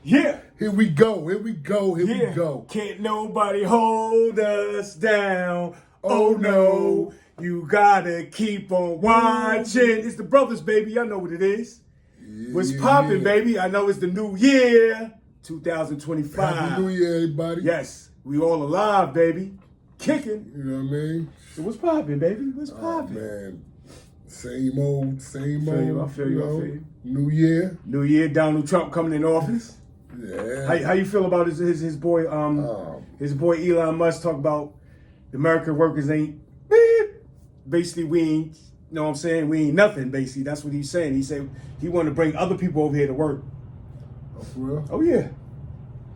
Yeah. Here we go. Here we go. Here we go. Can't nobody hold us down. Oh no. You gotta keep on watching. It's the brothers, baby. I know what it is. What's popping, baby? I know it's the new year, 2025. Happy New Year, everybody. Yes, we all alive, baby. Kicking. You know what I mean? So what's popping, baby? What's popping? Man, same old. I feel you. New Year. New year, Donald Trump coming in office. Yeah. How you feel about his boy Elon Musk talk about the American workers ain't basically we ain't, you know what I'm saying, we ain't nothing basically. That's what he's saying. He said he wanted to bring other people over here to work. Oh, for real?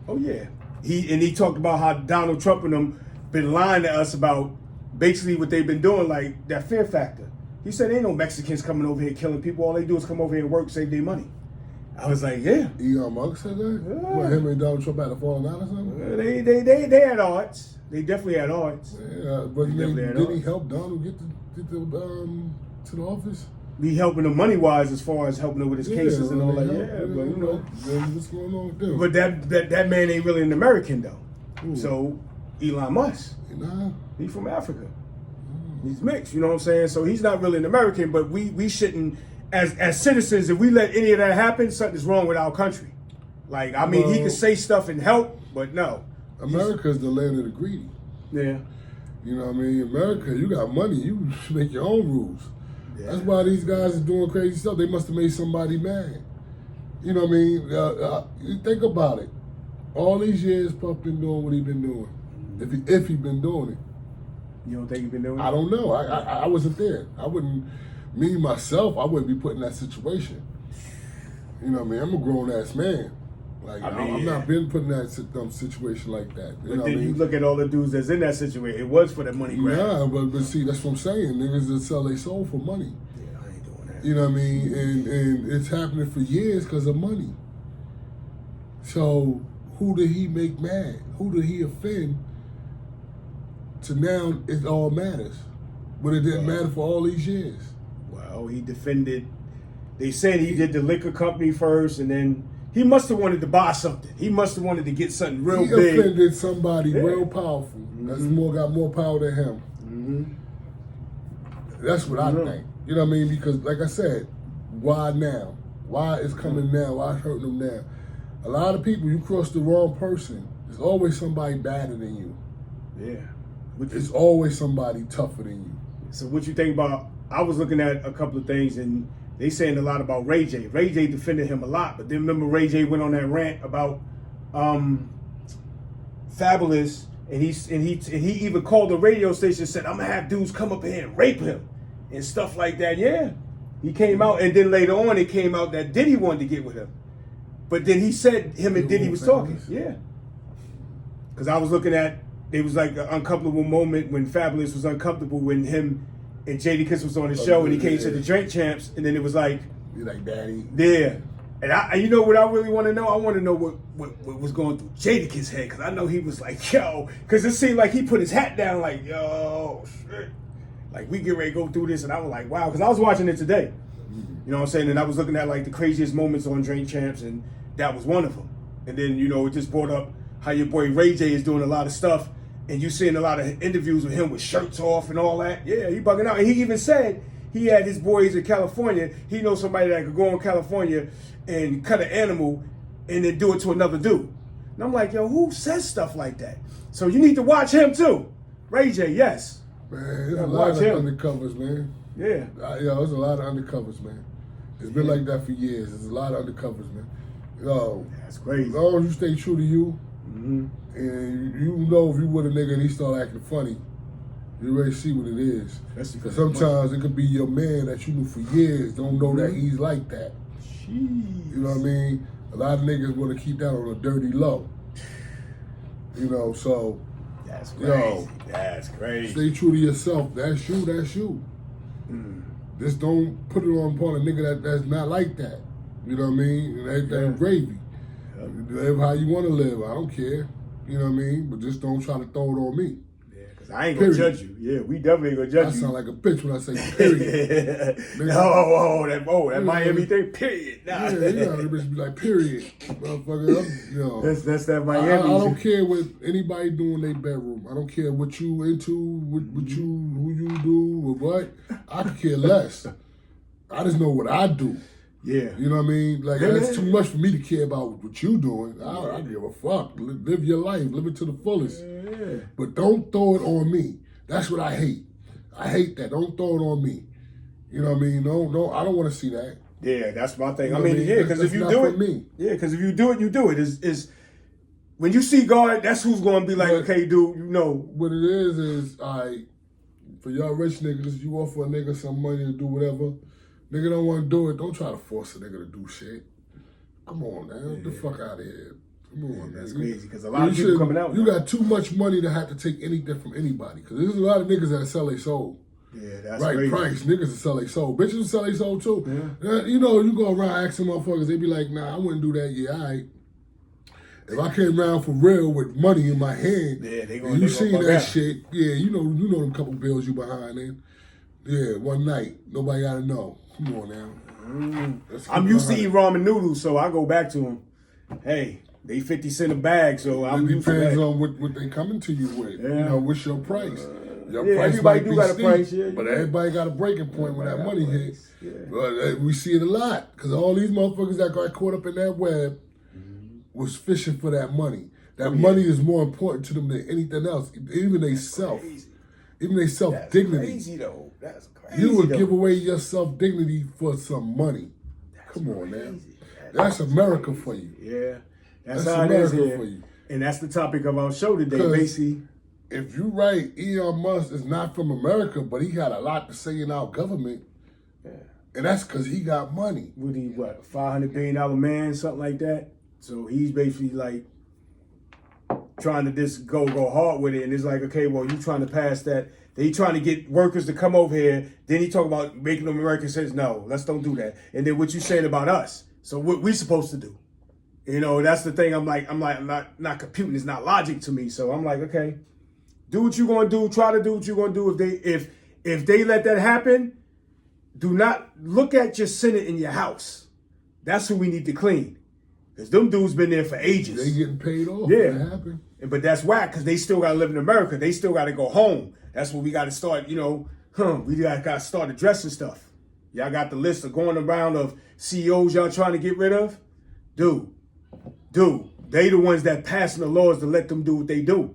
Oh yeah. He talked about how Donald Trump and them been lying to us about basically what they've been doing, like that fear factor. He said ain't no Mexicans coming over here killing people. All they do is come over here and work, save their money. I was like, yeah. Elon Musk said that? Yeah. What, him and Donald Trump had to fall out or something? They had odds. They definitely had odds. Yeah, but did he help Donald get to the office? Be helping him money wise as far as helping him with his cases and all that. But you know, what's going on with them? But that man ain't really an American though. Ooh. So Elon Musk, he's from Africa. He's mixed, you know what I'm saying? So he's not really an American, but we shouldn't, as citizens, if we let any of that happen, something's wrong with our country. Like, I mean, he can say stuff and help, but no. America's the land of the greedy. Yeah. You know what I mean? America, you got money, you make your own rules. Yeah. That's why these guys are doing crazy stuff. They must have made somebody mad. You know what I mean? Think about it. All these years, Puff been doing what he been doing. If he been doing it. You don't think he been doing it? I don't know. I wasn't there. I wouldn't be put in that situation. You know what I mean? I'm a grown-ass man. Like, I'm not been put in that situation like that. You but then you look at all the dudes that's in that situation. It was for the money grab. Yeah, but see, that's what I'm saying. Niggas that sell their soul for money. Yeah, I ain't doing that. You know what I mean? And it's happening for years because of money. So who did he make mad? Who did he offend? To now, it all matters. But it didn't matter for all these years. Well, he defended. They said he did the liquor company first, and then he must have wanted to buy something. He must have wanted to get something real big. He offended somebody real powerful. That's got more power than him. Mm-hmm. That's what I think. You know what I mean? Because, like I said, why now? Why is coming now? Why is hurting them now? A lot of people, you cross the wrong person. There's always somebody badder than you. Yeah. It's always somebody tougher than you. So what you think about, I was looking at a couple of things and they saying a lot about Ray J. Ray J defended him a lot, but then remember Ray J went on that rant about Fabulous and he even called the radio station and said, I'm gonna have dudes come up here and rape him and stuff like that. Yeah. He came out and then later on it came out that Diddy wanted to get with him. But then he said him and Diddy was talking. Yeah. Because I was looking at, it was like an uncomfortable moment when Fabulous was uncomfortable when him and Jadakiss was on the show and he came to the Drink Champs and then it was like, you're like, Daddy. Yeah. And you know what I really want to know? I want to know what was going through Jadakiss' head because I know he was like, yo, because it seemed like he put his hat down like, yo, shit. Like we get ready to go through this and I was like, wow, because I was watching it today. You know what I'm saying? And I was looking at like the craziest moments on Drink Champs and that was one of them. And then, you know, it just brought up how your boy Ray J is doing a lot of stuff. And you seeing a lot of interviews with him with shirts off and all that. Yeah, he bugging out. And he even said he had his boys in California. He knows somebody that could go in California and cut an animal and then do it to another dude. And I'm like, yo, who says stuff like that? So you need to watch him too. Ray J, yes. Man, there's a lot of undercovers, man. Yeah. There's a lot of undercovers, man. It's been like that for years. There's a lot of undercovers, man. That's crazy. As long as you stay true to you, and you know if you with a nigga and he start acting funny, you already see what it is. Because sometimes it could be your man that you knew for years, don't know that he's like that. Jeez. You know what I mean? A lot of niggas want to keep that on a dirty low. You know, so. That's crazy. That's crazy. Stay true to yourself. That's you. Just don't put it on upon a nigga that's not like that. You know what I mean? That's gravy. Live how you want to live. I don't care. You know what I mean? But just don't try to throw it on me. Yeah, 'Cause I ain't gonna judge you. Yeah, we definitely ain't gonna judge you. I sound like a bitch when I say period. that Miami thing, period. Nah. Yeah, the bitch be like, period. Motherfucker, That's that Miami. I don't care what anybody do in their bedroom. I don't care what you into, who you do, or what. I could care less. I just know what I do. Yeah. You know what I mean? Like, that's too much for me to care about what you doing. I don't give a fuck. Live your life. Live it to the fullest. Yeah. But don't throw it on me. That's what I hate. I hate that. Don't throw it on me. You know what I mean? No, I don't want to see that. Yeah, that's my thing. You I know mean, yeah, because if you do it, because if you do it, you do it. Is when you see God, that's who's going to be like, okay, dude, you know. What it is, for y'all rich niggas, you offer a nigga some money to do whatever. Nigga don't want to do it. Don't try to force a nigga to do shit. Come on, man. Get the fuck out of here. Come on, man. That's crazy because a lot of people coming out. You got too much money to have to take anything from anybody. Because there's a lot of niggas that sell their soul. Yeah, that's right crazy. Price. Niggas that sell their soul. Bitches will sell their soul too. Yeah. You know, you go around asking motherfuckers, they be like, nah, I wouldn't do that. Yeah, all right. If I came around for real with money in my hand, you seen that shit, you know them couple bills you behind in. Yeah, one night. Nobody gotta know. Come on now. I'm used to eating ramen noodles, so I go back to them. Hey, they 50 cents a bag, so I'm used to that. It depends on what they coming to you with. Yeah. You know, what's your price? Your price everybody might do be got steep, a price, but everybody got a breaking point when that money hits. Yeah. We see it a lot because all these motherfuckers that got caught up in that web was fishing for that money. That money is more important to them than anything else. Even they self. Even they self-dignity. That's crazy, though. That's crazy, You would give away your self-dignity for some money. Come on, man. That's America for you. Yeah. That's how America it is here. For you. And that's the topic of our show today, basically. If you right, Elon Musk is not from America, but he got a lot to say in our government. Yeah. And that's because he got money. What he, $500 billion man, something like that? So he's basically like trying to just go hard with it. And it's like, okay, well, you trying to pass that. They trying to get workers to come over here. Then he talk about making them American citizens. No, let's don't do that. And then what you saying about us? So what we supposed to do? You know, that's the thing. I'm not computing. It's not logic to me. So I'm like, okay, do what you gonna do. Try to do what you gonna do. If they let that happen, do not look at your Senate in your house. That's who we need to clean. Because them dudes been there for ages. They getting paid off. Yeah. But that's whack because they still got to live in America. They still got to go home. That's what we got to start, we got to start addressing stuff. Y'all got the list of going around of CEOs y'all trying to get rid of? Dude, they the ones that passing the laws to let them do what they do.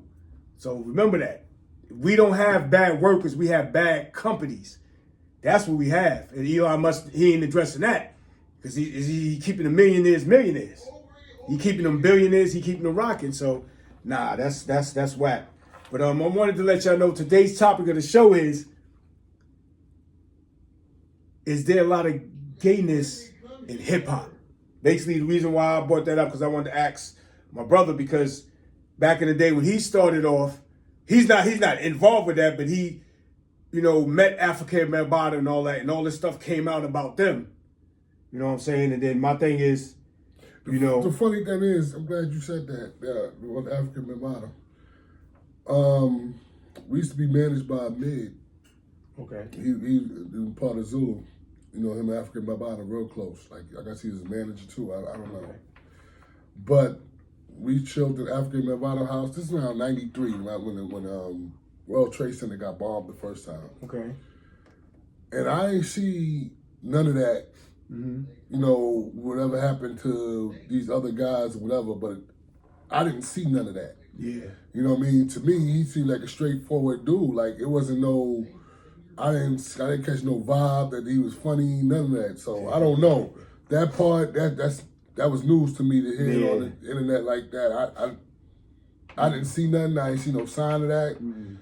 So remember that. We don't have bad workers. We have bad companies. That's what we have. And Elon Musk, he ain't addressing that. Because he keeping the millionaires. He keeping them billionaires. He keeping them rocking. So, nah, that's whack. But I wanted to let y'all know today's topic of the show is there a lot of gayness in hip hop? Basically, the reason why I brought that up because I wanted to ask my brother because back in the day when he started off, he's not involved with that, but he, met African Bambaataa and all that, and all this stuff came out about them. You know what I'm saying? And then my thing is, The funny thing is, I'm glad you said that, on African Bambaataa. We used to be managed by Mid. Okay. He's part of Zulu. Him and African Bambaataa real close. Like, I guess he's his manager too. I don't know. Okay. But we chilled at African Bambaataa house. This is around 93, when World Trade Center got bombed the first time. Okay. And I ain't see none of that. Mm-hmm. Whatever happened to these other guys or whatever, but I didn't see none of that. Yeah. You know what I mean? To me, he seemed like a straightforward dude. Like, it wasn't I didn't catch no vibe that he was funny, none of that. So I don't know. That part, that was news to me to hear on the internet like that. I didn't see nothing. I didn't see no sign of that. Mm-hmm.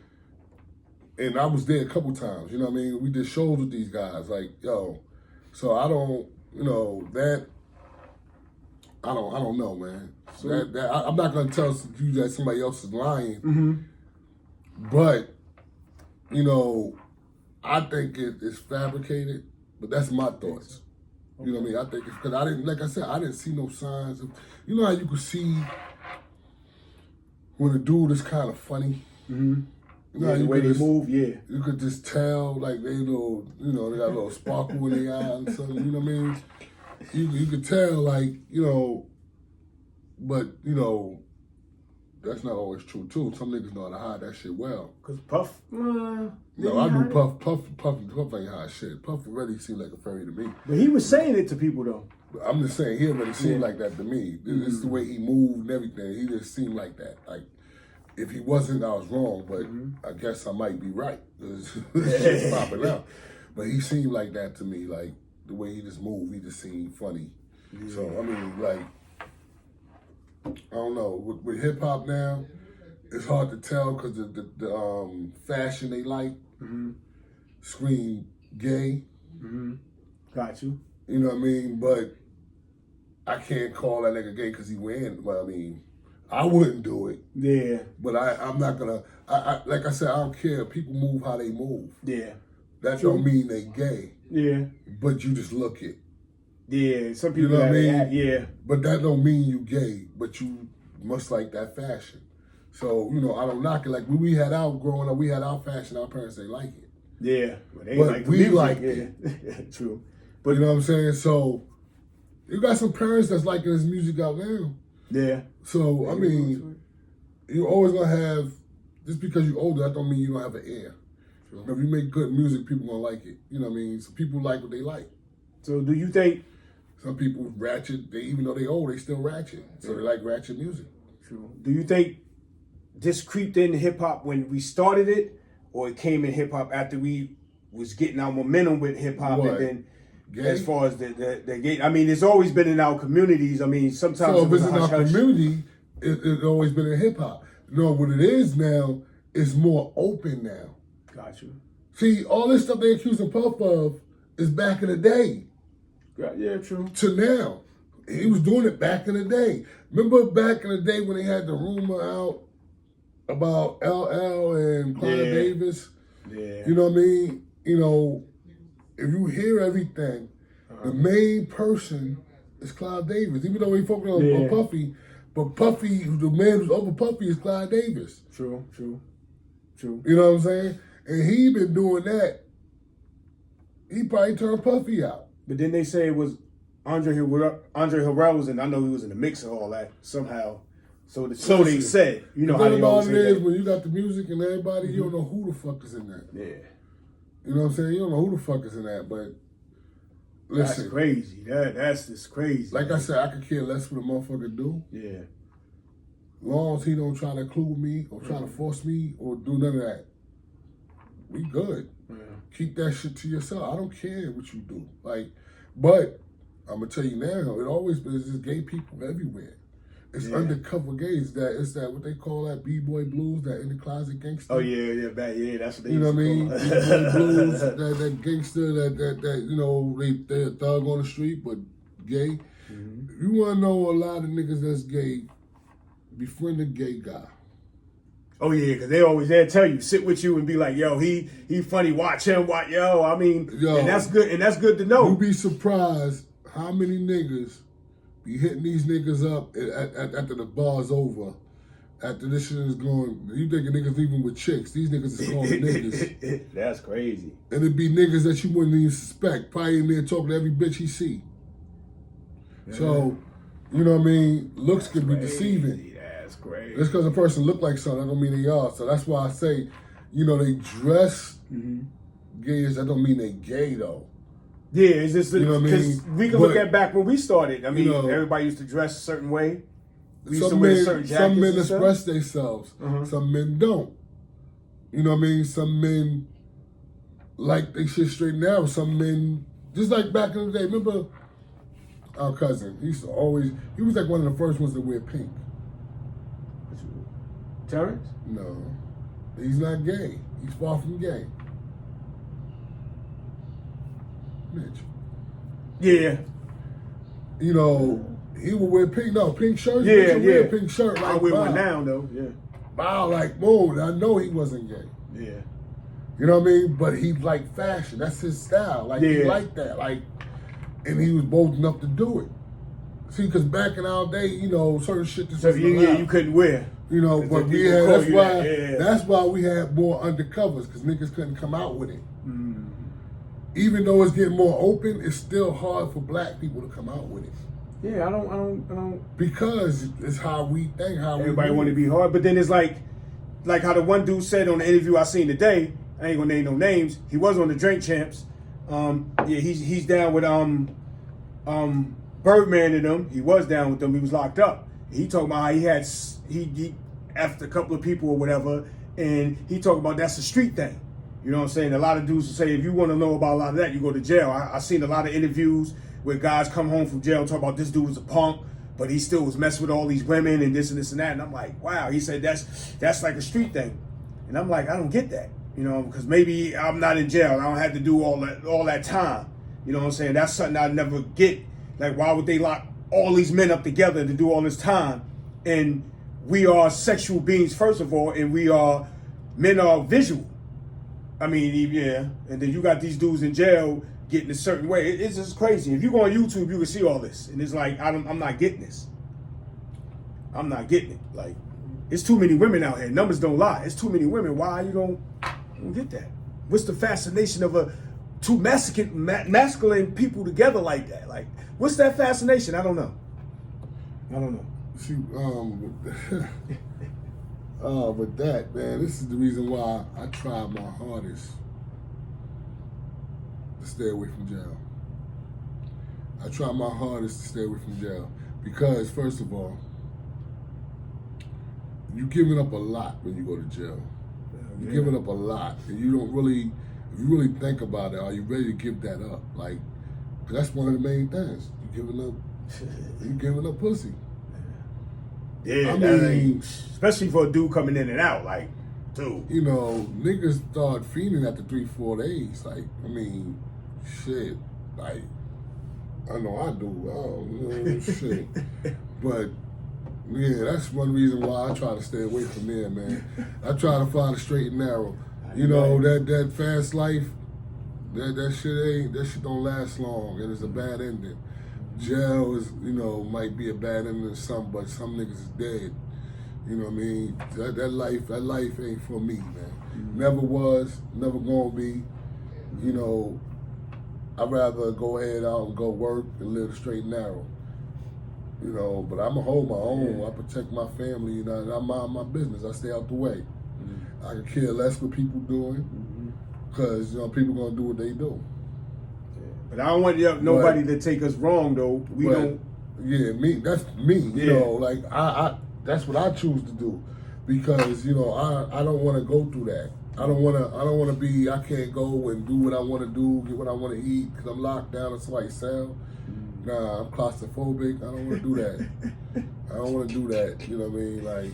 And I was there a couple times, you know what I mean? We did shows with these guys, like, yo. So I don't, I don't know, man. So I'm not gonna tell you that somebody else is lying, but I think it's fabricated. But that's my thoughts. Okay. You know what I mean? I think it's because I didn't see no signs of. You know how you could see when a dude is kind of funny. Mm-hmm. You know, the way they move, you could just tell, like they little, they got a little sparkle in their eye and something. You know what I mean? You could tell, like, but that's not always true too. Some niggas know how to hide that shit well. Cause Puff, no, I do Puff ain't hide shit. Puff already seemed like a fairy to me. But he was saying it to people though. I'm just saying he already seemed like that to me. This is the way he moved and everything. He just seemed like that. Like, if he wasn't, I was wrong. But I guess I might be right. This shit's popping out. But he seemed like that to me. Like, the way he just moved, he just seemed funny. Yeah. So, I mean, like, I don't know. With hip hop now, it's hard to tell because the fashion they like scream gay. Got you. You know what I mean? But I can't call that nigga gay because he wearing. Well, I mean, I wouldn't do it. Yeah. But I'm not gonna. Like I said, I don't care. People move how they move. Yeah. That don't mean they gay. Yeah. But you just look it. Yeah. Some people. You know what I mean? Yeah. But that don't mean you gay. But you must like that fashion. So I don't knock it. Like when we had our growing up, we had our fashion. Our parents they like it. Yeah. But we like it. True. But you know what I'm saying? So you got some parents that's liking his music out now. Yeah. So I mean, you're always gonna have, just because you're older, that don't mean you don't have an ear. Sure. If you make good music, people gonna like it. You know what I mean? So people like what they like. So do you think some people ratchet? Even though they old, they still ratchet. So they like ratchet music. True. Do you think this creeped in hip hop when we started it, or it came in hip hop after we was getting our momentum with hip hop, and then? Gay? As far as the gay, I mean, it's always been in our communities. I mean, sometimes. So if it's in our community, it's always been in hip hop. No, what it is now, it's more open now. Got you. See, all this stuff they accusing Puff of is back in the day. Yeah, true. To now. He was doing it back in the day. Remember back in the day when they had the rumor out about LL and Clive Davis? Yeah. You know what I mean? If you hear everything, the main person is Clive Davis. Even though he focused on Puffy, but Puffy, the man who's over Puffy is Clive Davis. True. You know what I'm saying? And he been doing that. He probably turned Puffy out. But then they say it was Andre Harrell was in. I know he was in the mix of all that somehow. So they said. You know how they always say that. When you got the music and everybody, you don't know who the fuck is in that. Yeah. You know what I'm saying? You don't know who the fuck is in that, but listen. That's crazy. That's just crazy. Like I said, I could care less what a motherfucker do. Yeah. As long as he don't try to include me or try to force me or do none of that, we good. Yeah. Keep that shit to yourself. I don't care what you do. But I'm gonna tell you now, it always been just gay people everywhere. It's undercover gays. It's that what they call that B-boy blues, that in the closet gangster. Oh yeah, that's what they. You know what I mean? B-boy blues, that gangster, that they a thug on the street, but gay. If you want to know a lot of niggas that's gay, befriend a gay guy. Oh yeah, because they'll tell you, sit with you and be like, yo, he funny, watch him, I mean, and that's good to know. You'd be surprised how many niggas be hitting these niggas up after the bar's over. After this shit is going, you thinking niggas leaving with chicks. These niggas is calling niggas. That's crazy. And it'd be niggas that you wouldn't even suspect. Probably in there talking to every bitch he see. Yeah. So, you know what I mean? Looks can be deceiving. That's great. Just because a person look like something, that don't mean they are. So that's why I say, they dress gayish. That don't mean they gay though. Yeah, it's just because we can look at back when we started. I mean, everybody used to dress a certain way. We used to wear certain jackets. Some men express themselves. Some men don't. You know what I mean? Some men like they shit straightened out. Some men, just like back in the day. Remember our cousin? He was like one of the first ones to wear pink. Terrence? No. He's not gay. He's far from gay. Mitch. Yeah. He would wear pink shirts. Yeah. Pink shirt. I wear one now though. Yeah. Wow, boom. I know he wasn't gay. Yeah. You know what I mean? But he liked fashion. That's his style. He liked that. And he was bold enough to do it. See, because back in our day, you know, certain shit just So wasn't you allowed. couldn't wear. You know, Because but then we people had, call that's you why, that, yeah. that's why we had more undercovers, because niggas couldn't come out with it. Mm. Even though it's getting more open, it's still hard for black people to come out with it. Yeah, I don't. Because it's how we think, how Everybody we want to be hard, but then it's like how the one dude said on the interview I seen today. I ain't gonna name no names. He was on the Drink Champs. Yeah, he's down with Birdman and them. He was down with them. He was locked up. He talking about how he effed a couple of people or whatever, and he talking about that's a street thing. You know what I'm saying? A lot of dudes will say if you want to know about a lot of that, you go to jail. I seen a lot of interviews where guys come home from jail and talk about this dude was a punk, but he still was messing with all these women and this and this and that. And I'm like, wow. He said that's like a street thing, and I'm like, I don't get that. You know, because maybe I'm not in jail. I don't have to do all that time. You know what I'm saying? That's something I never get. Like, why would they lock all these men up together to do all this time? And we are sexual beings, first of all, and men are visual. I mean, yeah. And then you got these dudes in jail getting a certain way. It's just crazy. If you go on YouTube, you can see all this. And it's like, I'm not getting this. I'm not getting it. Like, it's too many women out here. Numbers don't lie. It's too many women. Why you don't get that? What's the fascination of two masculine people together like that? Like, what's that fascination? I don't know. See, with that, man, this is the reason why I tried my hardest to stay away from jail. I tried my hardest to stay away from jail because, first of all, you're giving up a lot when you go to jail. You're giving up a lot, and you don't really, if you really think about it, are you ready to give that up? Like, 'cause that's one of the main things. You're giving up pussy. Yeah, I mean, especially for a dude coming in and out, like, dude. You know, niggas start fiending after 3-4 days. Like, I mean, shit. Like, I know I do. Oh, shit. But yeah, that's one reason why I try to stay away from there, man. I try to fly the straight and narrow. You know, that fast life, that shit don't last long, and it's a bad ending. Jail is, you know, might be a bad ending to some, but some niggas is dead. You know what I mean? That life ain't for me, man. Never was, never gonna be. You know, I'd rather go ahead out and go work and live the straight and narrow. You know, but I'ma hold my own. I protect my family, you know, and I mind my business. I stay out the way. I can care less what people doing, because, you know, people gonna do what they do. But I don't want nobody to take us wrong, though. We don't. Yeah, that's me. You know, like I that's what I choose to do, because, you know, I don't want to go through that. I don't want to be. I can't go and do what I want to do, get what I want to eat, because I'm locked down in somebody's cell. Nah, I'm claustrophobic. I don't want to do that. I don't want to do that. You know what I mean? Like,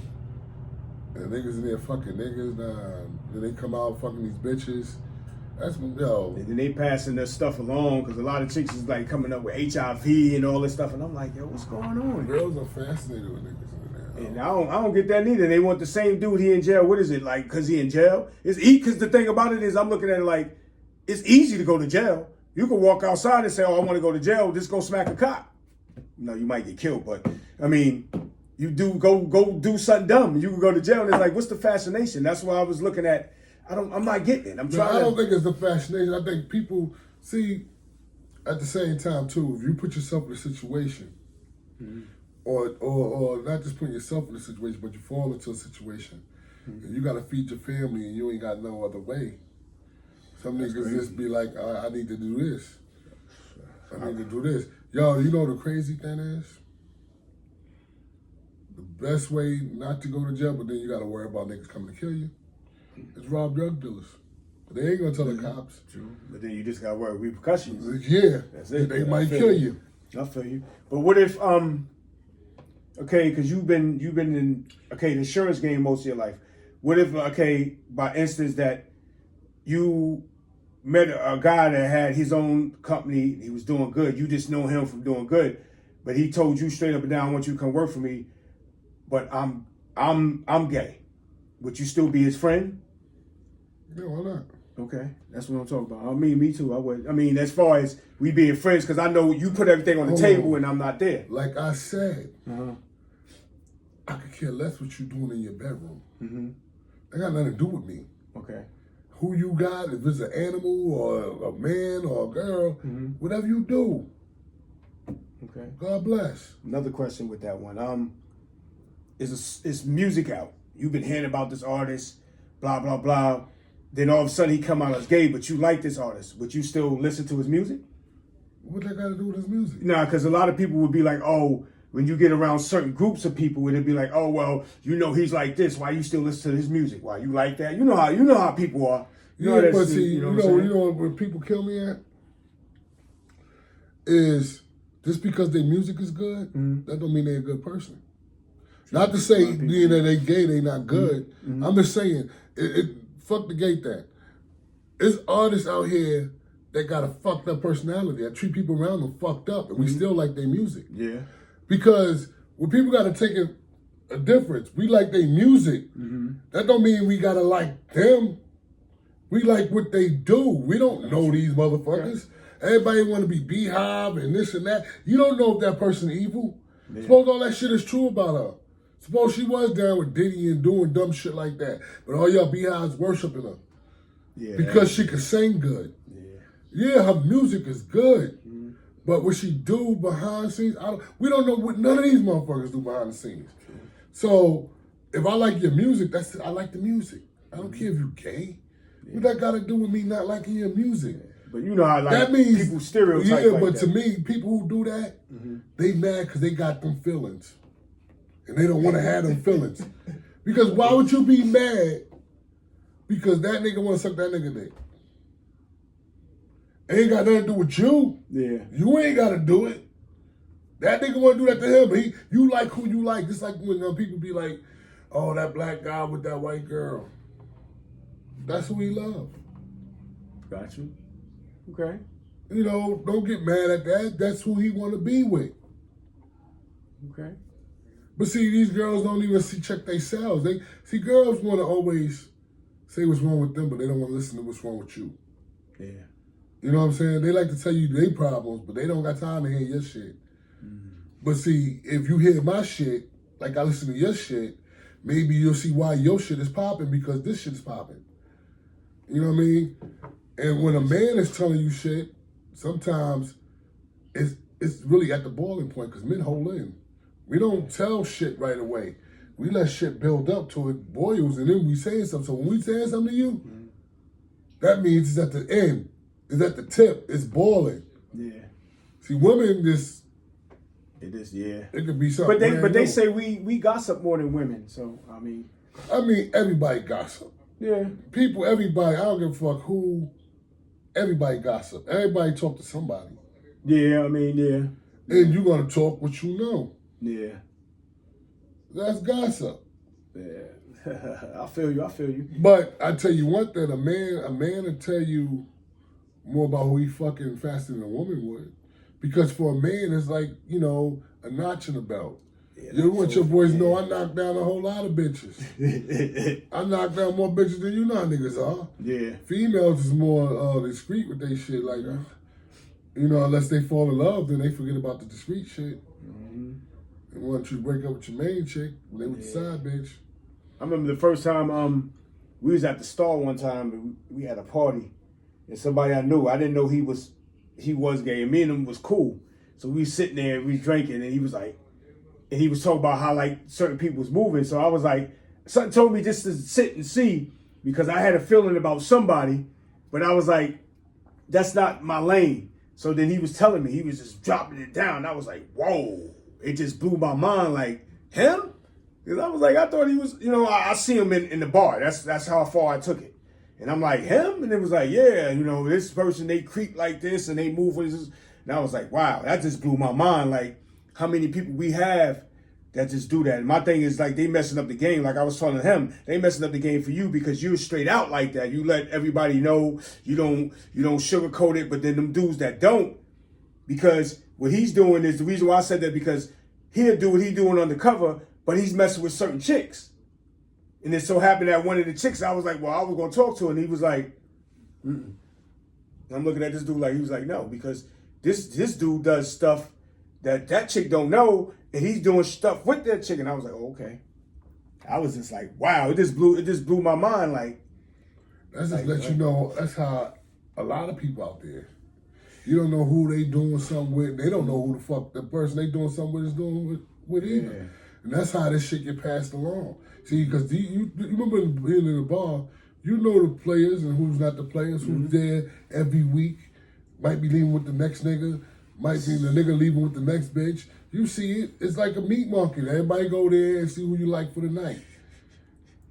the niggas in there fucking niggas. Nah, then they come out fucking these bitches. That's yo. And then they passing their stuff along, because a lot of chicks is like coming up with HIV and all this stuff, and I'm like, yo, what's going on? Girls are fascinated with niggas in there. And I don't get that neither. They want the same dude. He in jail. What is it like? Because he in jail? Because the thing about it is, I'm looking at it like, it's easy to go to jail. You can walk outside and say, oh, I want to go to jail. Just go smack a cop. No, you might get killed, but I mean, you do go do something dumb. You can go to jail, and it's like, what's the fascination? That's why I was looking at. I'm not getting it. I don't think it's the fascination. I think people see at the same time too. If you put yourself in a situation, or not just putting yourself in a situation, but you fall into a situation, and you got to feed your family, and you ain't got no other way. Some niggas just be like, I need to do this. I need to do this. Yo, you know the crazy thing is? The best way not to go to jail, but then you got to worry about niggas coming to kill you, is rob drug dealers. They ain't going to tell the cops. True. But then you just got to worry repercussions. Yeah. That's it. They might kill you. I feel you. But what if, okay, because you've been in, the insurance game most of your life. What if, by instance that you met a guy that had his own company, he was doing good. You just know him from doing good, but he told you straight up and down, I want you to come work for me, but I'm gay. Would you still be his friend? Yeah, why not? Okay, that's what I'm talking about. I mean, me too. I mean, as far as we being friends, because I know you put everything on the table and I'm not there. Like I said, I could care less what you doing in your bedroom. That got nothing to do with me. Okay. Who you got, if it's an animal or a man or a girl, whatever you do. Okay. God bless. Another question with that one. Is music out? You've been hearing about this artist, blah, blah, blah. Then all of a sudden he come out as gay, but you like this artist. Would you still listen to his music? What that got to do with his music? Nah, because a lot of people would be like, oh, when you get around certain groups of people, it'd be like, oh, well, you know he's like this. Why you still listen to his music? Why you like that? You know how people are. But see, you know where people kill me at? Is just because their music is good, that don't mean they're a good person. Not to say being that they gay, they not good. I'm just saying, fuck the gay thing. There's artists out here that got a fucked up personality. That treat people around them fucked up, and we still like their music. Yeah. Because when people got to take a difference, we like their music. That don't mean we gotta like them. We like what they do. We don't know these motherfuckers. Everybody want to be Beehive and this and that. You don't know if that person evil. Yeah. Suppose all that shit is true about her. Suppose she was down with Diddy and doing dumb shit like that. But all y'all Beehives worshiping her. Yeah. Because she can sing good. Yeah, her music is good. But what she do behind the scenes, we don't know what none of these motherfuckers do behind the scenes. So if I like your music, I like the music. I don't care if you gay. What that got to do with me not liking your music? But you know how like that means, people stereotype yeah, like but that. To me, people who do that, they mad because they got them feelings. And they don't want to have them feelings. Because why would you be mad because that nigga want to suck that nigga dick? It ain't got nothing to do with you. Yeah. You ain't got to do it. That nigga want to do that to him, but you like who you like. Just like when people be like, oh, that black guy with that white girl. That's who he love. Got you. Okay. You know, don't get mad at that. That's who he want to be with. Okay. But see, these girls don't even check themselves. Girls want to always say what's wrong with them, but they don't want to listen to what's wrong with you. Yeah. You know what I'm saying? They like to tell you their problems, but they don't got time to hear your shit. But see, if you hear my shit, like I listen to your shit, maybe you'll see why your shit is popping because this shit is popping. You know what I mean? And when a man is telling you shit, sometimes it's really at the boiling point because men hold in. We don't tell shit right away. We let shit build up till it boils and then we say something. So when we say something to you, that means it's at the end. It's at the tip. It's boiling. Yeah. See, women just... It is, yeah. It could be something. But they say we gossip more than women. So, I mean, everybody gossip. Yeah. People, everybody, I don't give a fuck who, everybody gossip. Everybody talk to somebody. Yeah, I mean, yeah. And you're going to talk what you know. Yeah. That's gossip. Yeah. I feel you. But I tell you one thing, a man will tell you more about who he fucking faster than a woman would. Because for a man, it's like, you know, a notch in the belt. Yeah, you want your boys to know I knocked down a whole lot of bitches. I knocked down more bitches than you know niggas are. Yeah. Females is more discreet with they shit. Like, you know, unless they fall in love, then they forget about the discreet shit. And want you to break up with your main chick when they with the side bitch. I remember the first time we was at the store one time and we had a party. And somebody I knew, I didn't know he was gay, and me and him was cool. So we was sitting there, we was drinking, and he was like, and he was talking about how like certain people was moving. So I was like, something told me just to sit and see because I had a feeling about somebody, but I was like, that's not my lane. So then he was telling me, he was just dropping it down. I was like, whoa, it just blew my mind. Like, him? Because I was like, I thought he was, you know, I see him in the bar. That's how far I took it. And I'm like, him? And it was like, yeah, you know, this person, they creep like this and they move with this. And I was like, wow, that just blew my mind. Like, how many people we have that just do that. And my thing is, like, they messing up the game. Like I was telling him, they messing up the game for you because you're straight out like that. You let everybody know, you don't sugarcoat it, but then them dudes that don't, because what he's doing is the reason why I said that, because he'll do what he's doing undercover, but he's messing with certain chicks. And it so happened that one of the chicks, I was like, well, I was going to talk to her. And he was like, Mm-mm. I'm looking at this dude like he was like, no, because this dude does stuff that chick don't know, and he's doing stuff with that chick, and I was like, oh, okay. I was just like, wow, it just blew my mind. Like, that's just let you know. That's how a lot of people out there. You don't know who they doing something with. They don't know who the fuck the person they doing something with is doing with either. Yeah. And that's how this shit get passed along. See, because you remember being in the bar, you know the players and who's not the players, who's there every week. Might be leaving with the next nigga. Might be the nigga leaving with the next bitch. You see it. It's like a meat market. Everybody go there and see who you like for the night.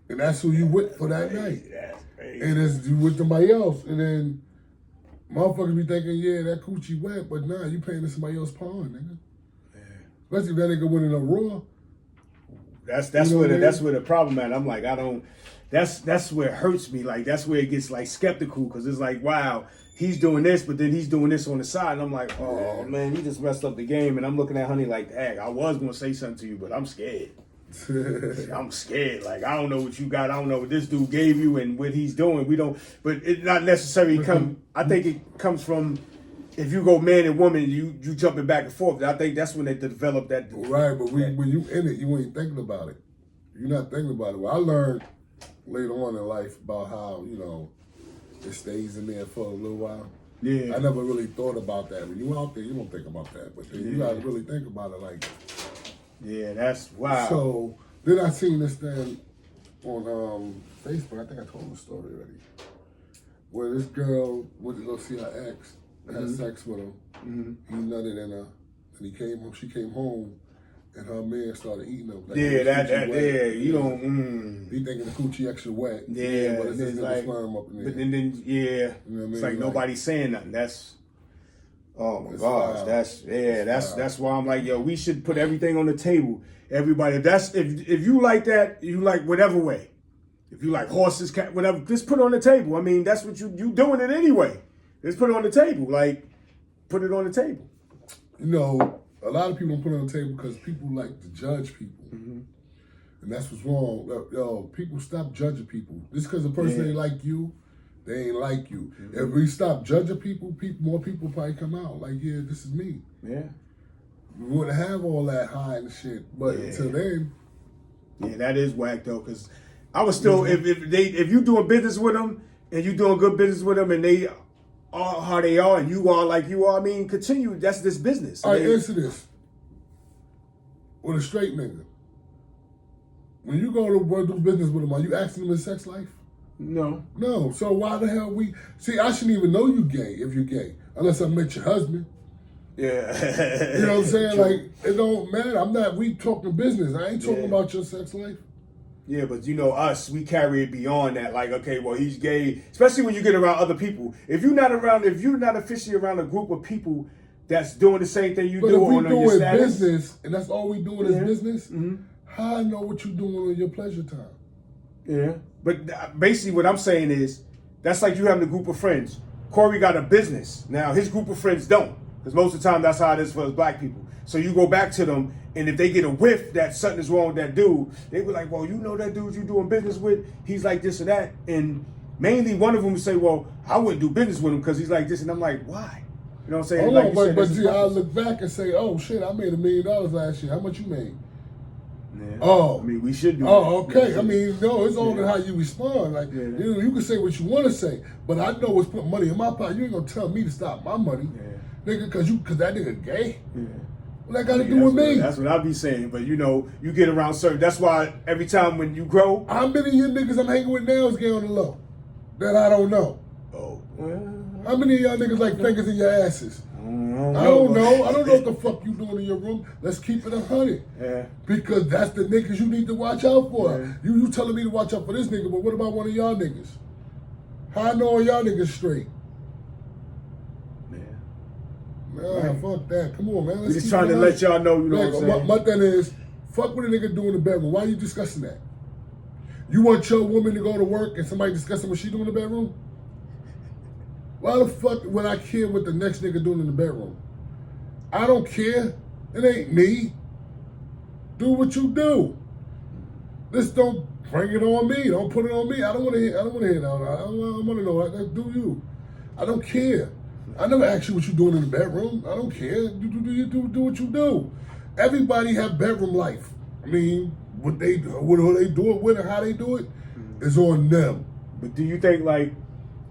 And that's who you with for that night. And it's you with somebody else. And then motherfuckers be thinking, yeah, that coochie wet, but nah, you paying to somebody else's pawn, nigga. Yeah. Especially if that nigga winning a Raw. That's where the problem at. I'm like, I don't. That's where it hurts me. Like that's where it gets like skeptical because it's like, wow, he's doing this, but then he's doing this on the side, and I'm like, oh man, he just messed up the game. And I'm looking at Honey like, dang, I was gonna say something to you, but I'm scared. I'm scared. Like I don't know what you got. I don't know what this dude gave you and what he's doing. We don't. But it not necessarily come. I think it comes from. If you go man and woman, you jumping back and forth. I think that's when they develop that. Right, but when you in it, you ain't thinking about it. You're not thinking about it. Well, I learned later on in life about how, it stays in there for a little while. Yeah. I never really thought about that. When you out there, you don't think about that. But then you got to really think about it like. Yeah, that's wow. So then I seen this thing on Facebook. I think I told the story already. Where this girl went to go see her ex. Had sex with him. He nutted in her, and he came home. She came home, and her man started eating him. Like, you don't. He thinking the coochie extra wet. Yeah, but it's like sperm up in there. But then you know what I mean? It's like nobody's saying nothing. That's oh my gosh. That's why I'm like, yo, we should put everything on the table. Everybody, if you like that, you like whatever way. If you like horses, cat, whatever, just put it on the table. I mean, that's what you doing it anyway. Just put it on the table. Like, put it on the table. A lot of people don't put it on the table because people like to judge people. And that's what's wrong. Yo, people stop judging people. Just because a person ain't like you, they ain't like you. If we stop judging people, more people probably come out. Like, yeah, this is me. Yeah. We wouldn't have all that high and shit. But until then. Yeah, that is whack, though, because I was still, if you doing business with them, and you doing good business with them, and they are how they are, and you are like you are. I mean, continue. That's this business. All right, answer this. With a straight nigga, when you go to do business with him, are you asking him his sex life? No. No. So why the hell see? I shouldn't even know you gay if you're gay, unless I met your husband. Yeah. You know what I'm saying? Like it don't matter. We talking business. I ain't talking about your sex life. Yeah, but us, we carry it beyond that. Like, okay, well, he's gay. Especially when you get around other people. If you're not officially around a group of people that's doing the same thing you do on your status. Business, and that's all we doing is business, how I know what you doing on your pleasure time? Yeah, but basically what I'm saying is, that's like you having a group of friends. Corey got a business. Now, his group of friends don't. Because most of the time, that's how it is for us black people. So you go back to them, and if they get a whiff that something is wrong with that dude, they be like, well, you know that dude you doing business with? He's like this or that. And mainly one of them would say, well, I wouldn't do business with him because he's like this. And I'm like, why? You know what I'm saying? But see, I look back and say, oh, shit, I made $1 million last year. How much you made? Yeah. Oh. I mean, we should do that. Okay. I mean, no, it's all in how you respond. Like, you can say what you want to say, but I know what's putting money in my pocket. You ain't going to tell me to stop my money. Yeah. Nigga, because that nigga gay. Yeah. What that got to do with me? That's what I be saying. But, you get around certain. That's why every time when you grow. How many of you niggas I'm hanging with now is gay on the low? That I don't know. Oh. How many of y'all niggas like fingers in your asses? I don't know. I don't know what the fuck you doing in your room. Let's keep it 100. Yeah. Because that's the niggas you need to watch out for. Yeah. You telling me to watch out for this nigga, but what about one of y'all niggas? How I know y'all niggas straight? Nah, fuck that. Come on, man. Let's just trying to let y'all know, you know what I'm saying? My thing is, fuck what a nigga do in the bedroom. Why are you discussing that? You want your woman to go to work and somebody discussing what she doing in the bedroom? Why the fuck would I care what the next nigga doing in the bedroom? I don't care. It ain't me. Do what you do. Just don't bring it on me. Don't put it on me. I don't want to hear. I don't want to hear that. I want to know. Do you? I don't care. I never ask you what you're doing in the bedroom. I don't care. You do what you do. Everybody have bedroom life. I mean, what they do it with and how they do it is on them. But do you think, like,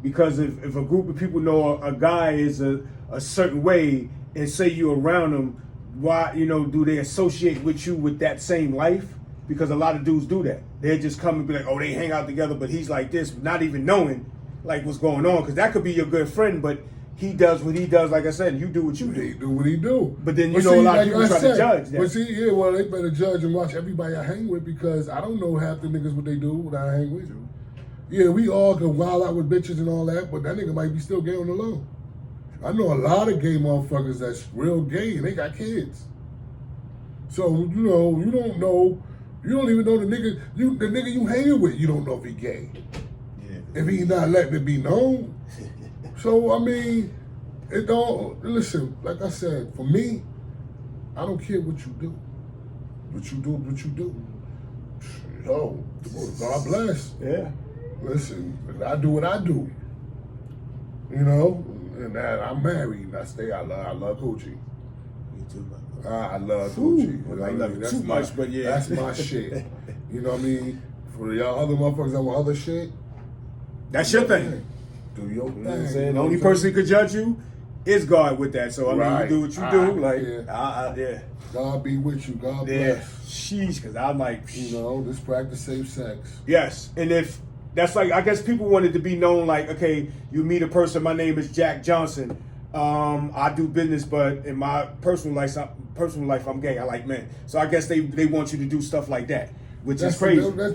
because if a group of people know a guy is a certain way and say you're around them, why, do they associate with you with that same life? Because a lot of dudes do that. They just come and be like, oh, they hang out together, but he's like this, not even knowing like what's going on. Because that could be your good friend, but he does what he does. Like I said, you do what you do. He do what he do. But then a lot of people try to judge that. But see, yeah, well, they better judge and watch everybody I hang with, because I don't know half the niggas what they do when I hang with you. Yeah, we all can wild out with bitches and all that, but that nigga might be still gay on the low. I know a lot of gay motherfuckers that's real gay and they got kids. So, you don't know, you don't even know the nigga you hanging with, you don't know if he gay. Yeah. If he not letting it be known. So, I mean, it don't, listen, like I said, for me, I don't care what you do. What you do. Yo, God bless. Yeah. Listen, I do what I do. And that I'm married. I love Gucci. Me too, man. I love Gucci. I love it too much, but yeah. That's my shit. You know what I mean? For y'all other motherfuckers that want other shit, that's your thing. Do your thing. The only person who could judge you is God with that. So, I mean, you do what you do. Yeah. God be with you. God bless. Sheesh, because I'm like... Just practice safe sex. Yes, and if... That's like, I guess people wanted to be known like, okay, you meet a person, my name is Jack Johnson. I do business, but in my personal life, I'm gay. I like men. So I guess they want you to do stuff like that, which is crazy. Because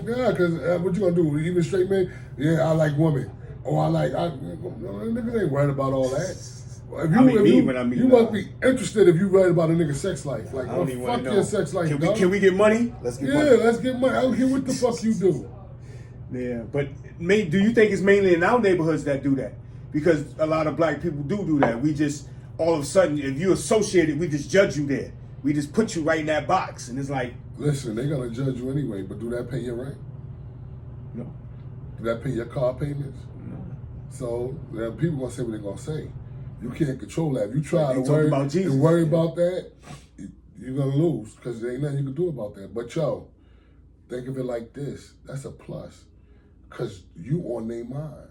what you gonna do? Even straight men? Yeah, I like women. Niggas ain't worried about all that. You must be interested if you write about a nigga's sex life. Like, I don't even fuck your sex life. Can we get money? Let's get money. Yeah, let's get money. I don't care what the fuck you do. Yeah, but do you think it's mainly in our neighborhoods that do that? Because a lot of black people do that. We just, all of a sudden, if you associate it, we just judge you there. We just put you right in that box. And it's like... Listen, they're going to judge you anyway, but do that pay your rent? No. Do that pay your car payments? No. So, people going to say what they're going to say. You can't control that. If you try to worry about that, you're going to lose, because there ain't nothing you can do about that. But, think of it like this. That's a plus. Because you on their mind.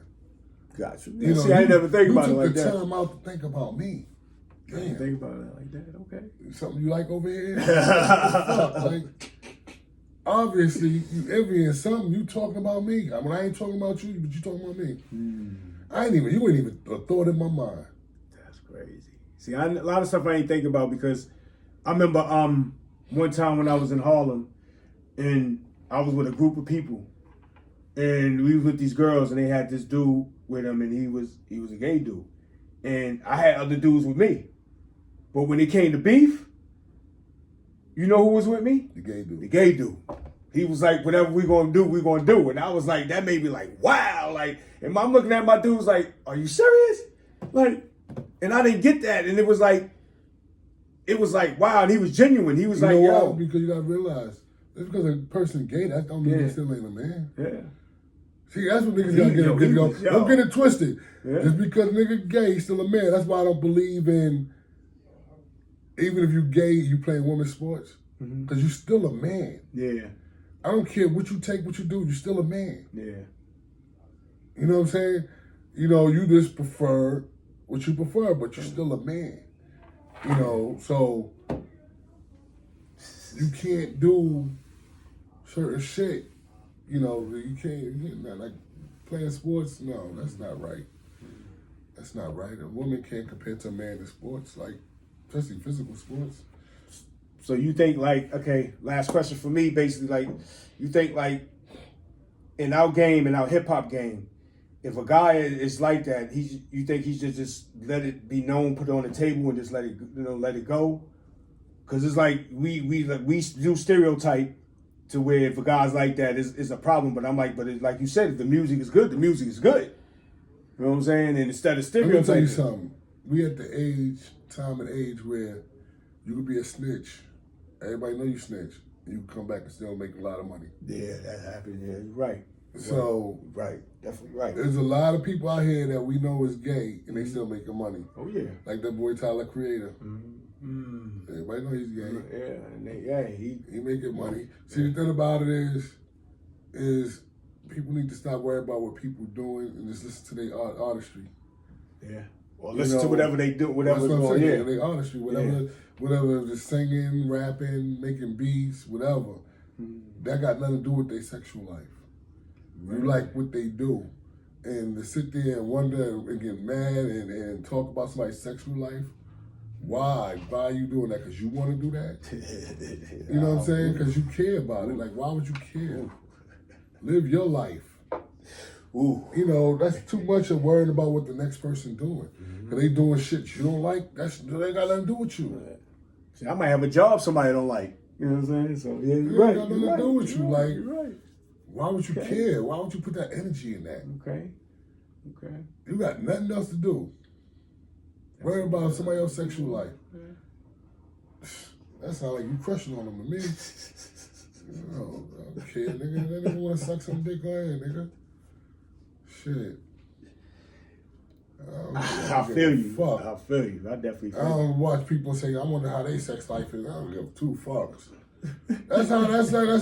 Gotcha. See, I never think about it like that. You took the time out to think about me. I didn't think about it like that. Okay. Something you like over here? Like, obviously, you envying something. You talking about me. When I ain't talking about you, but you talking about me. You ain't even a thought in my mind. That's crazy. See, a lot of stuff I ain't thinking about, because I remember one time when I was in Harlem, and I was with a group of people, and we was with these girls, and they had this dude with them, and he was a gay dude, and I had other dudes with me, but when it came to beef, you know who was with me? The gay dude. The gay dude. He was like, whatever we gonna do, and I was like, that made me like, wow, like, and I'm looking at my dudes like, are you serious? Like, and I didn't get that, and it was like, wow, and he was genuine. He was like, yo, because you gotta realize. Just because a person gay, that don't mean they still ain't a man. Yeah. See, that's what niggas gotta get. Don't get it twisted. Yeah. Just because nigga gay, he's still a man. That's why I don't believe in, even if you gay, you playing women's sports. Because you still a man. Yeah. I don't care what you take, what you do, you're still a man. Yeah. You know what I'm saying? You just prefer what you prefer, but you're still a man. So you can't do certain shit, you can't, like playing sports, no, that's not right. That's not right. A woman can't compare to a man in sports, like, especially physical sports. So you think okay, last question for me, basically, you think in our game, in our hip hop game, if a guy is like that, you think he should just let it be known, put it on the table, and just let it go? Because it's like we do stereotype to where if a guy's like that, it's a problem. But I'm like, but it's like you said, if the music is good, the music is good. You know what I'm saying? And instead of stereotyping. Let me tell you something. We at the time and age where you could be a snitch. Everybody know you snitch. you can come back and still make a lot of money. Yeah, that happened. Yeah, you're right. So right, definitely right. There's a lot of people out here that we know is gay and they still making money. Oh yeah, like that boy Tyler Creator. Mm-hmm. Everybody know he's gay. Yeah, he making money. See, the thing about it is people need to stop worrying about what people doing and just listen to their artistry. Yeah. Or listen to whatever they do, whatever's going. Yeah, their artistry, whatever, just singing, rapping, making beats, whatever. That got nothing to do with their sexual life. You like what they do. And to sit there and wonder and get mad and talk about somebody's sexual life, why? Why are you doing that? Because you want to do that? You know what I'm saying? Because you care about it. Like, why would you care? Live your life. Ooh. You know, that's too much of worrying about what the next person doing. Because they doing shit you don't like, they got nothing to do with you. See, I might have a job somebody don't like. You know what I'm saying? So, yeah, you're right. Got nothing to do with you. Like, you're right. Why would you care? Why would you put that energy in that? Okay. You got nothing else to do. Worry about somebody else's sexual life. That sounds like you crushing on them to me. Oh, okay, nigga. That nigga want to suck some dick on here, nigga. Shit. I feel you. Fuck. I feel you. I definitely feel you. I don't watch people say, I wonder how their sex life is. I don't give two fucks. That's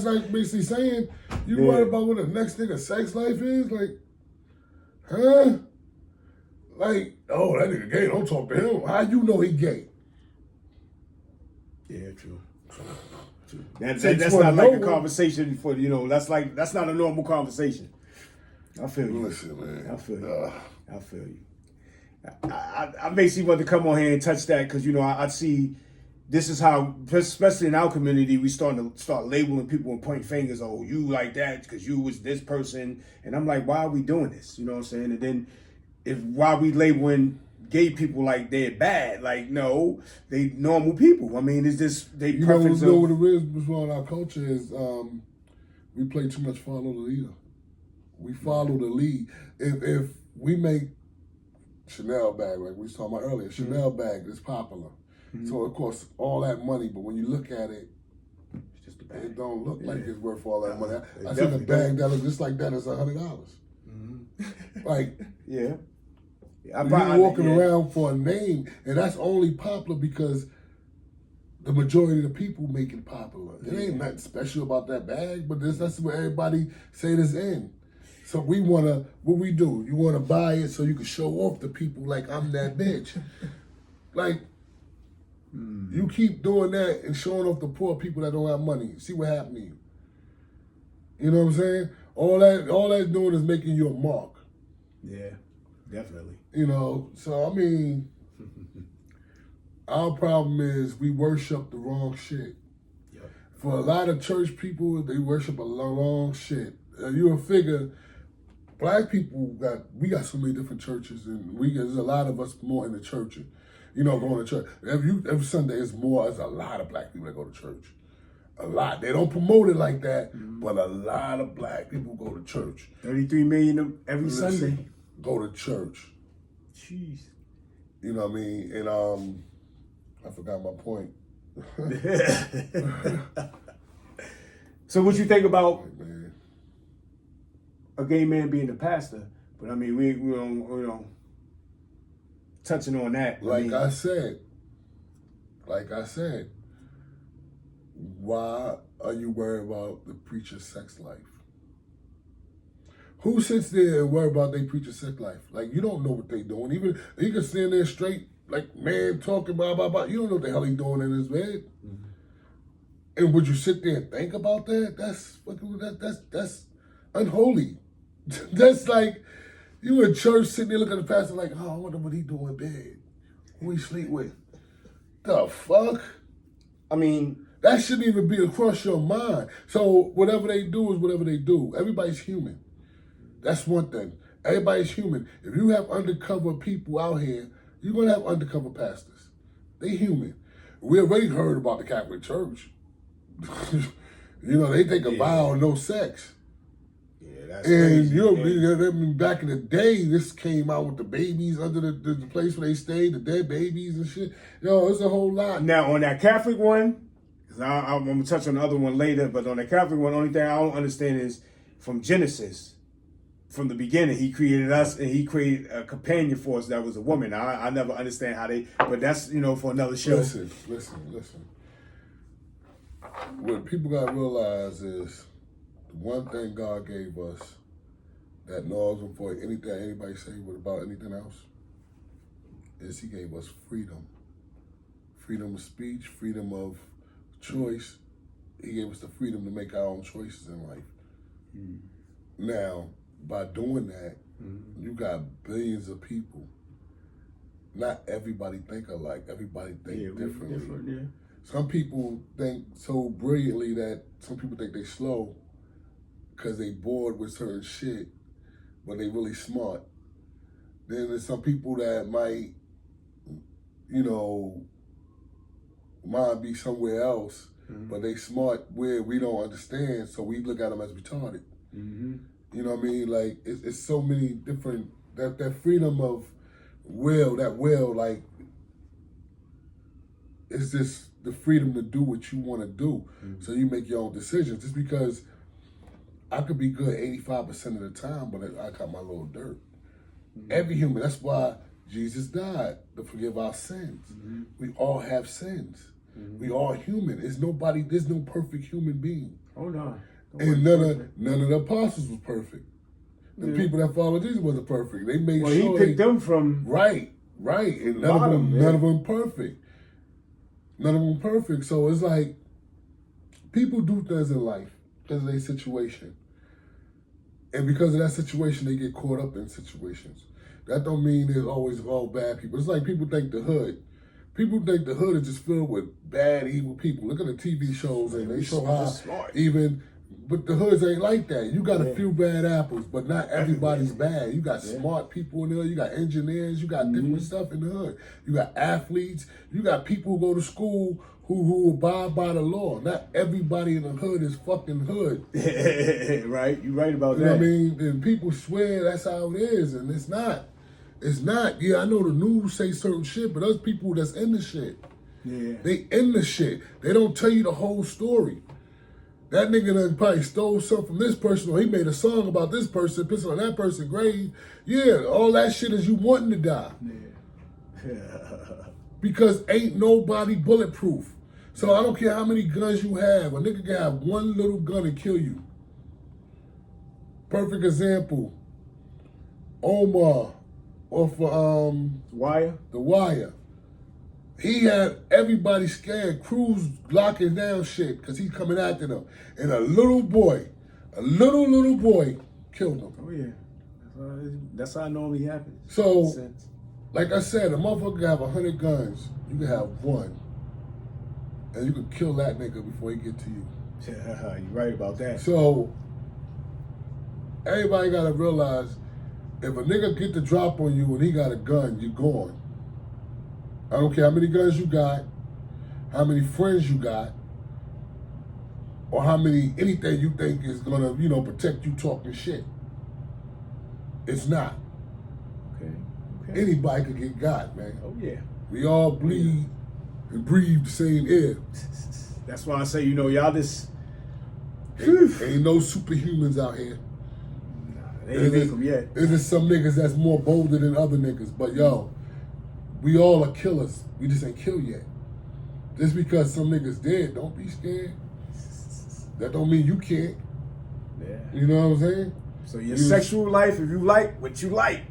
like basically saying you worry about what the next nigga's sex life is? Like, huh? Like, oh, that nigga gay, don't talk to him. How you know he gay? Yeah, true. That's not like a conversation for, that's not a normal conversation. I feel you. Listen, man. I feel you. I feel you. I basically want to come on here and touch that because, I see this is how, especially in our community, we start labeling people and point fingers. Oh, you like that because you was this person. And I'm like, why are we doing this? You know what I'm saying? And then why we labeling gay people like they're bad? Like, no, they normal people. I mean, it's just they preference. You know what it is wrong with our culture is we play too much follow the leader. We follow the lead. If we make Chanel bag, like we was talking about earlier, Chanel bag is popular. So it costs all that money, but when you look at it, it's just a bag. It don't look like it's worth all that money. I seen a bag that looks just like that is $100. Like, yeah. You're walking around for a name, and that's only popular because the majority of the people make it popular. It ain't nothing special about that bag, but that's what everybody say this in. So what we do? You want to buy it so you can show off to people like I'm that bitch. Like, you keep doing that and showing off the poor people that don't have money. See what happened to you. You know what I'm saying? All that's doing is making you a mark. Yeah, definitely. So I mean, our problem is we worship the wrong shit. Yep. For a lot of church people, they worship a wrong shit. You'll figure, black people we got so many different churches, and there's a lot of us more in the church. Going to church. Every Sunday there's a lot of black people that go to church. A lot. They don't promote it like that, but a lot of black people go to church. 33 million every Sunday. Go to church. Jeez. You know what I mean? And I forgot my point. So what you think about a gay man being a pastor? But I mean, we don't touching on that. Like I said, why are you worried about the preacher's sex life? Who sits there and worry about their preacher's sex life? Like, you don't know what they doing. Even he can stand there straight, like, man, talking blah blah blah. You don't know what the hell he doing in his bed. And would you sit there and think about that? That's unholy. That's like you in church sitting there looking at the pastor like, oh, I wonder what he doing in bed. Who he sleep with? The fuck? I mean, that shouldn't even be across your mind. So whatever they do is whatever they do. Everybody's human. That's one thing. Everybody's human. If you have undercover people out here, you're going to have undercover pastors. They human. We already heard about the Catholic Church. They take a vow of no sex. Yeah, that's and crazy. Back in the day, this came out with the babies under the place where they stayed, the dead babies and shit. It's a whole lot. Now, on that Catholic one, I'm gonna touch on the other one later, but on the Catholic one, the only thing I don't understand is from Genesis, from the beginning, he created us and he created a companion for us that was a woman. I never understand how they, but that's, for another show. Listen. What people gotta realize is the one thing God gave us that knows before anything anybody say about anything else is He gave us freedom. Freedom of speech, freedom of choice. He gave us the freedom to make our own choices in life. Now, by doing that, you got billions of people. Not everybody think alike. Everybody think differently. Some people think so brilliantly that some people think they slow because they bored with certain shit, but they really smart. Then there's some people that might, mind be somewhere else, but they smart where we don't understand, so we look at them as retarded. You know what I mean? Like, it's so many different, that freedom of will, like, it's just the freedom to do what you want to do. So you make your own decisions. Just because I could be good 85% of the time, but I got my little dirt. Every human, that's why Jesus died, to forgive our sins. We all have sins. We all human. There's no perfect human being. Oh, no. And none of the apostles was perfect. The people that followed Jesus wasn't perfect. They made sure he picked them from right, and none of them perfect. None of them perfect. So it's like people do things in life because of their situation, and because of that situation, they get caught up in situations. That don't mean there's always all bad people. It's like people think the hood. People think the hood is just filled with bad, evil people. Look at the TV shows and they show how but the hoods ain't like that. You got a few bad apples, but not everybody's bad. You got smart people in there. You got engineers. You got different stuff in the hood. You got athletes. You got people who go to school who abide by the law. Not everybody in the hood is fucking hood. Right? You're right about that. You know what I mean? And people swear that's how it is, and it's not. It's not. Yeah, I know the news say certain shit, but those people that's in the shit, they in the shit. They don't tell you the whole story. That nigga done probably stole something from this person, or he made a song about this person, pissing on that person's grave. Yeah, all that shit is you wanting to die. Because ain't nobody bulletproof. So I don't care how many guns you have. A nigga can have one little gun and kill you. Perfect example. Omar off Wire. The Wire. He had everybody scared. Crews locking down shit because he's coming after them. And a little boy killed him. Oh, yeah. That's how it normally happens. So, like I said, a motherfucker can have 100 guns. You can have one. And you can kill that nigga before he get to you. You're right about that. So, everybody got to realize, if a nigga get the drop on you and he got a gun, you're gone. I don't care how many guns you got, how many friends you got, or how many, anything you think is gonna, protect you talking shit. It's not. Okay. Anybody could get got, man. Oh, yeah. We all bleed and breathe the same air. That's why I say, y'all just... Ain't no superhumans out here. Nah, they ain't make them yet. There's just some niggas that's more bolder than other niggas, but we all are killers. We just ain't killed yet. Just because some niggas dead, don't be scared. That don't mean you can't. Yeah. You know what I'm saying? So your sexual life, if you like what you like,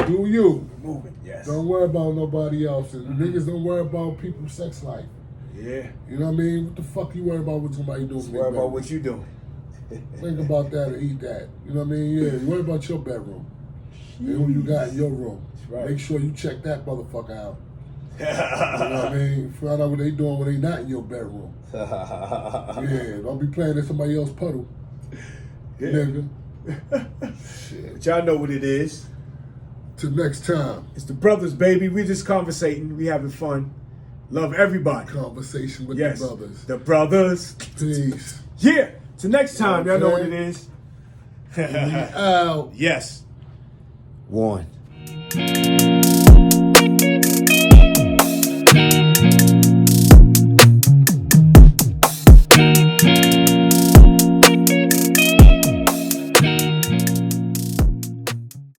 do you. Move it, yes. Don't worry about nobody else. And niggas don't worry about people's sex life. Yeah. You know what I mean? What the fuck you worry about what somebody doing? Worry about what you doing. Think about that and eat that. You know what I mean? Yeah, you worry about your bedroom. And who you got in your room. Right. Make sure you check that motherfucker out. You know what I mean? Find out what they doing when they not in your bedroom. Yeah, don't be playing in somebody else's puddle. Yeah. Nigga. Shit. But y'all know what it is. Till next time. It's the brothers, baby. We just conversating. We having fun. Love everybody. Conversation with the brothers. The brothers. Peace. Yeah. Till next time. Y'all know what it is. Out. Yes. 1.